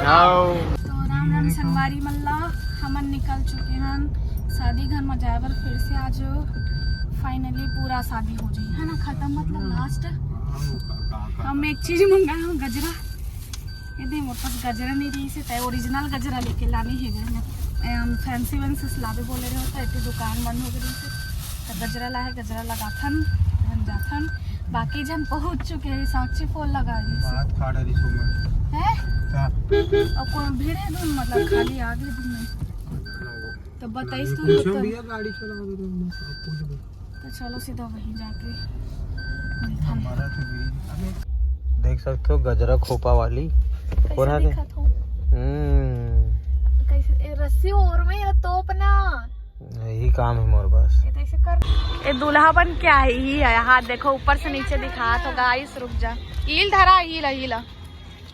तो राम राम संगवारी मल्ला हमन निकल चुके हैं शादी घर में जावर। फिर से आज फाइनली पूरा शादी हो जाए है ना, खत्म मतलब लास्ट। हम एक चीज मंगाए हूँ, गजरा। ये दे मोर पास गजरा नहीं रही से तय ओरिजिनल गजरा लेके लानी है। हम फैंसी वैंसी लावे बोले रहे होता इतनी दुकान बंद हो गई से तो गजरा लाए, गजरा लगाथन जाथन। बाकी जन पहुँच चुके हैं, साक्षी फोल लगा रही है। और कोई भीड़ है दून मतलब खाली आगे दून में तो बताइस तू गाड़ी चला तो चलो सीधा वहीं जाके देख सकते हो गजरा खोपा वाली। और कैसे रस्सी और में तोपना यही काम है मोर पास। ये दूल्हा बन क्या ही है, हाथ देखो ऊपर से नीचे दिखा तो गाइस। रुक जा, हील धरा, हीला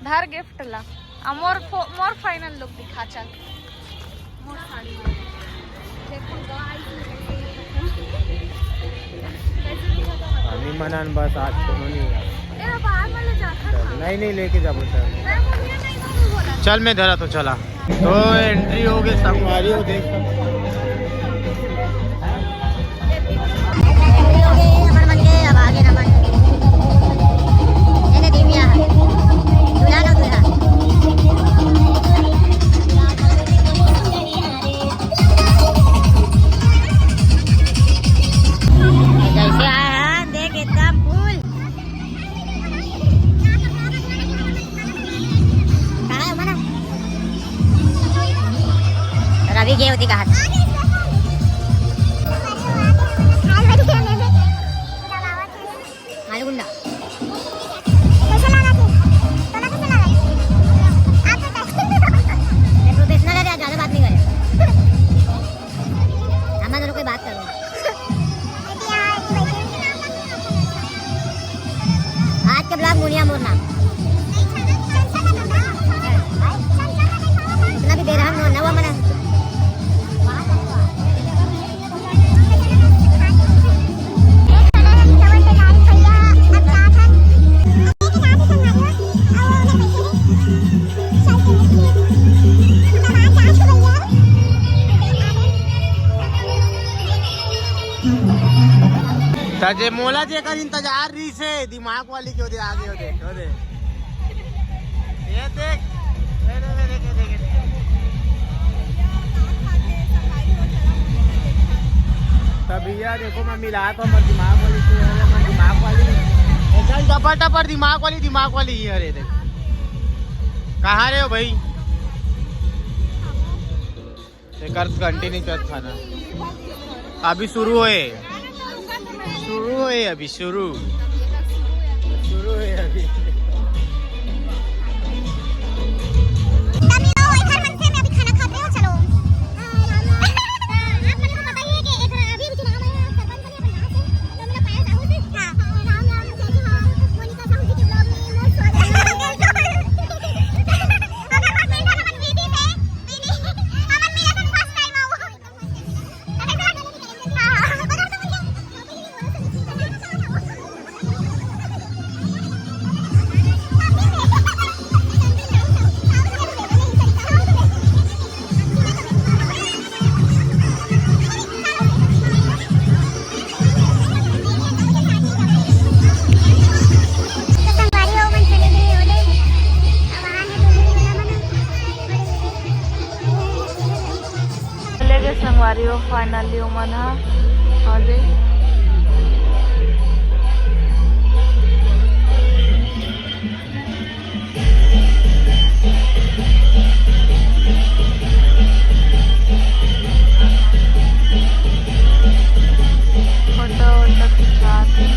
धर गिफ्ट ला। मोर फाइनल लुक दिखा चल। मोर साड़ी देखो गाइस अभी मनन बस आज तो नहीं ए बाहर वाले जाता नहीं लेके जा बोलता। चल मैं धरा तो चला। तो एंट्री हो गई संगवारी हो देख अभी गए होती कहा गुंडा प्रोफेशनल है, ज्यादा बात नहीं करे। हम दोनों कोई बात करो। आज के ब्लॉग मुनिया मोर नाम इतना भी दे रहा हूँ नवा मना। तजे मोला जे कर इंतजार रही से दिमाग वाली क्यों दे आगे हो देख ये देख तभी यार देखो मैं मिला तो मत दिमाग वाली ऐसा टपर दिमाग वाली ही। अरे देख कहाँ रहे हो भाई, कर कंटिन्यू कर खाना। अभी शुरू है अभी शुरू है अभी। संगवारी हो फाइनली उमन हाँ दे फोटो खिंचाते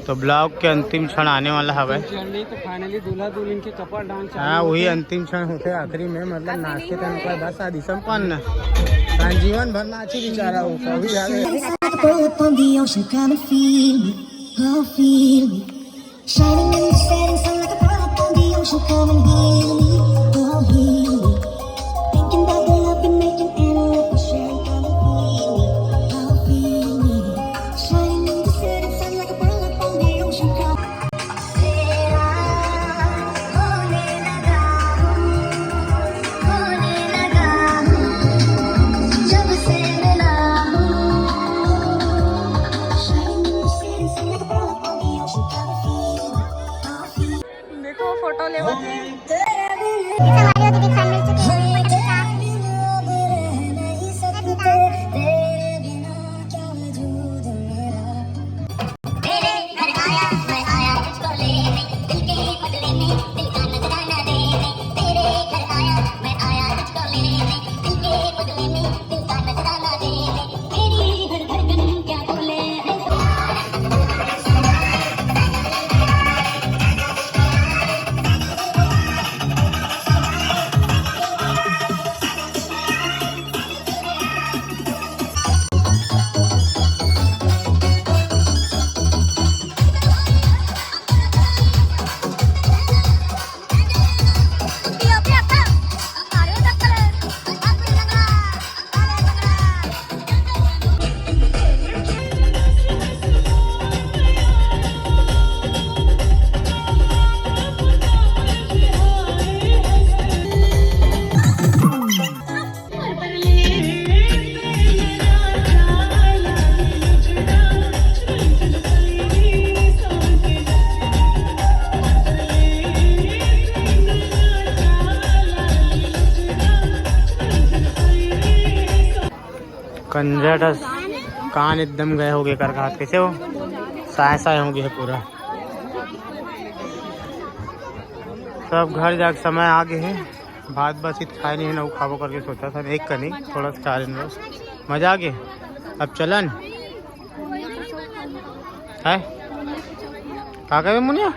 तो ब्लॉग के अंतिम क्षण आने वाला है। तो फाइनली दूल्हा दुल्हन के कपल डांस हाँ वही अंतिम क्षण होते आखिरी में, मतलब नाचते थे उनका बस शादी संपन्न। जीवन भर नाची बेचारा वो कभी देखो फोटो ले कंजट कान एकदम गए हो गए कर हाथ कैसे हो साय साय हो गए पूरा। सब घर जाके समय आ गए हैं। भात बस खाए नहीं है ना खाबो करके सोचा था एक का नहीं थोड़ा सा खा लेना मजा आ गया। अब चलन है क्या कहे मुनिया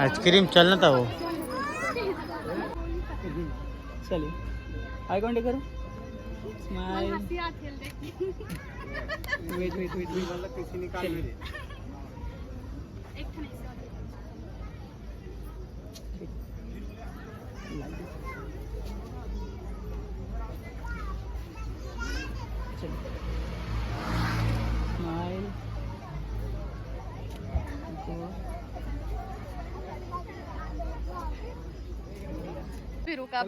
आइसक्रीम चलना था वो। चलिए आई कांटेक्ट करो स्माइल वेट वेट वेट किसी निकाल स्माइल भी रुक अब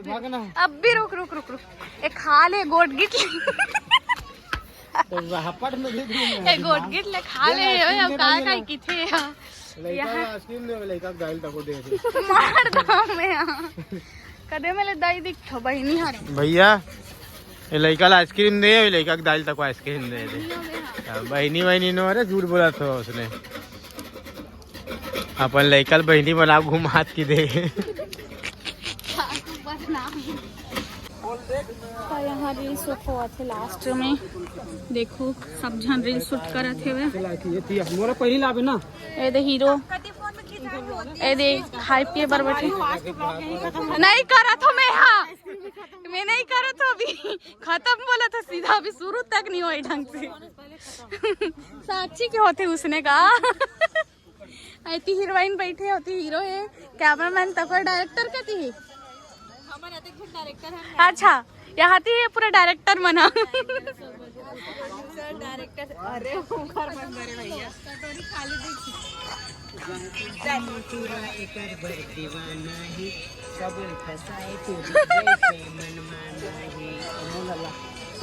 भी रुक रुक रुक रुक एक खा ले गोट गिट तो हपट में दे दूं ए गोट गिट ले खा ले अब काय काय किथे लइका आइसक्रीम दे लइका गाइल तको दे दे मार दो मैं कदे मेले दाई दिख बहिनी हारे भैया ये लइका ला आइसक्रीम दे लइका दाल तक आइसक्रीम दे दे बहनी बहनी नो अरे झूठ बोला था उसने अपन लइका बहनी बना घूम हाथ की दे। तो यहाँ रील शूट हुआ थे लास्ट में देखो सब जन रील शूट करत थे मोरा पहली लावे ना ए दे हीरो ए दे खाए पिए बर बैठे नहीं करा तो मैं नहीं करा तो अभी खत्म बोला था सीधा अभी शुरू तक नहीं हुई ढंग से साक्षी के होते उसने कहा ऐसी हीरोइन बैठे होती हीरो है कैमरामैन तक डायरेक्टर कहती है अच्छा यहाँ थी पूरा डायरेक्टर मना डायरेक्टर अरे भैया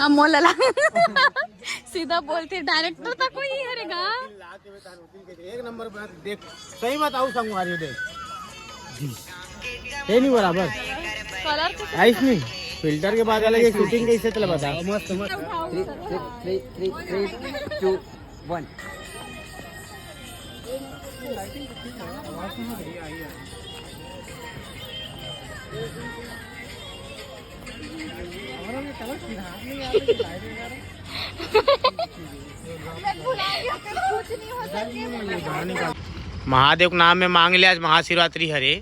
मोलला सीधा बोलते डायरेक्टर तक कोई हरेगा एक नंबर बात देख सही बताऊँ संगवारी देख ये नहीं बराबर कलर इसमें फिल्टर के बाद अलग शूटिंग कैसे चला बता मस्त मस्त 3 2 1 महादेव के नाम में मांग लिया आज महाशिवरात्रि हरे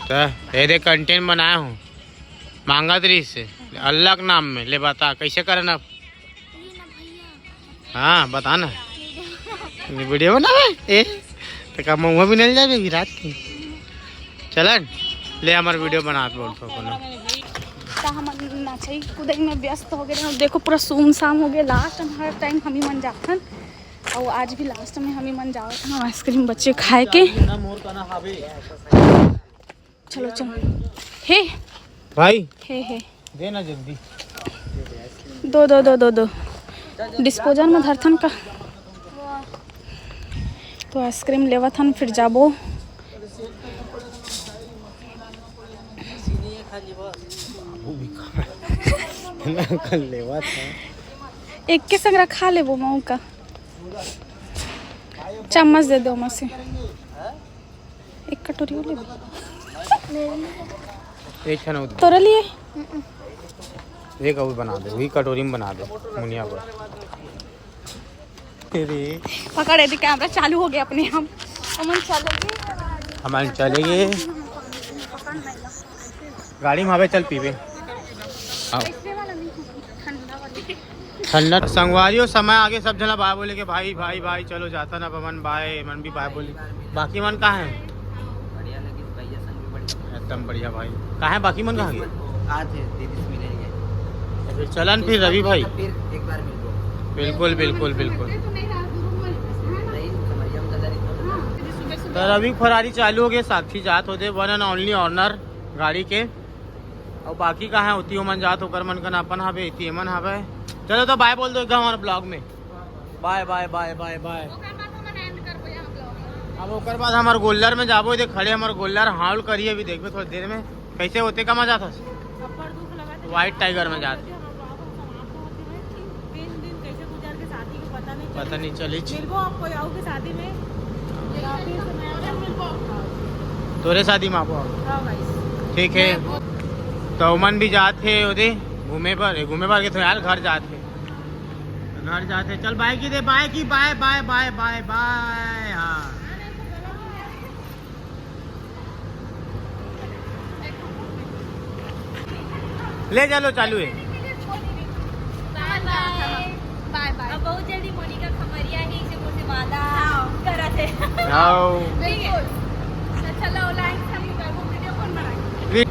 तो ये दे कंटेंट बनाया हूँ मांगा तरी से अल्लाह के नाम में ले बता कैसे करना हाँ बता ना वीडियो बना ए तो का मुँह भी नहीं जाए रात की चलन ले हमारे वीडियो बना बोलते हम नाचे कूदे में व्यस्त हो गए देखो पूरा सुमसाम हो गया लास्ट में हर टाइम हम ही मन जाथन और आज भी लास्ट में हम ही मन जाओ था आइसक्रीम बच्चे खाए के चलो चलो हे भाई हे देना जल्दी दो दो दो दो दो डिस्पोजल में धरथन का तो आइसक्रीम लेवा थन फिर जाबो लेवा था एक के संग रखा ले वो मऊ का चम्मच दे दो मुझसे एक कटोरी ले एक खाना तोरा लिए एक और बना दे वही कटोरी में बना दे मुनिया पर पकड़ यदि कैमरा चालू हो गया अपने हम हमारे चलेंगे गाड़ी में हवे चल पीवे ठंडा संगवारियों समय आगे सब जना भाई बोले कि भाई भाई भाई चलो जाता ना पवन भाई मन भी भाई बोले बाकी मन कहाँ है एकदम बढ़िया भाई कहाँ है बाकी मन कहाँ है फिर चलन फिर रवि भाई बिल्कुल बिल्कुल बिल्कुल तो रवि फरारी चालू हो गए साक्षी जात होते वन एंड ओनली ऑनर गाड़ी के और बाकी कहाँ है होती मन जात होकर मन का अपन हवे इति मन हवे चलो तो बाय बोल दो एकदम हमारे ब्लॉग में bye bye bye bye bye अब ओकर बाद हमारे गोल्लर में जाबो दे खड़े हमारे गोल्लर हाउल करिए अभी देखबे थोड़ी देर में कैसे होते का मजा था व्हाइट टाइगर में जाते। 3 दिन कैसे गुजार के शादी के पता नहीं चली मिलबो आपको आओगे शादी में या फिर मैं मिलबो तोरे शादी में आपको हां गाइस ठीक है। तो उमन भी जाते उधे घूमे पर के तो यार घर जाते चल बाय की दे बाय की bye bye bye bye bye. हाँ ले चलो चालू है। बाय बाय अब बहुत जल्दी मोनिका खमरिया ही से मुझे वादा करते आओ बिल्कुल चलो लाइन से हम वीडियो कॉल बनाएंगे।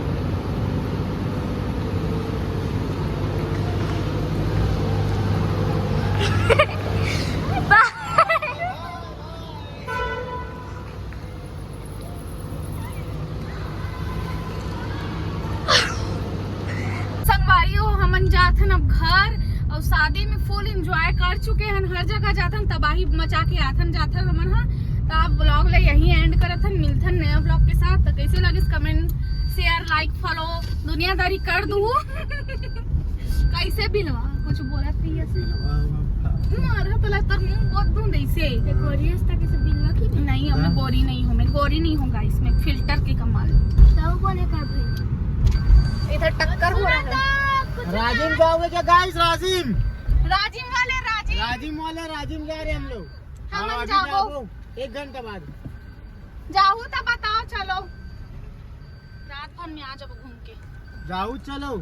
संगवारी हो हमन जात हन अब घर और शादी में फुल एंजॉय कर चुके हन। हर जगह जाथन तबाही मचा के आथन जाथन हमन हा। तो आप ब्लॉग ले यही एंड करथन मिलथन नया ब्लॉग के साथ। तो कैसे लगे कमेंट शेयर लाइक फॉलो दुनियादारी कर दू। कैसे बिलवा कुछ बोलत नहीं ऐसे मारा तो लगता मुंह बहुत दूं ऐसे गोरियस तक कैसे बिलवा की नहीं हमें गोरी नहीं हूं मैं गोरी नहीं हूं गाइस मैं फिल्टर के कमाल तो बोले का भाई इधर टक्कर हो रहा है। राजिम जाओगे क्या गाइस? राजिम राजिम वाले राजिम जा रहे हम लोग। हम अभी जाओ 1 घंटे बाद जाओ तो बताओ चलो रात भर में आ जाओ घूम के जाऊ चलो।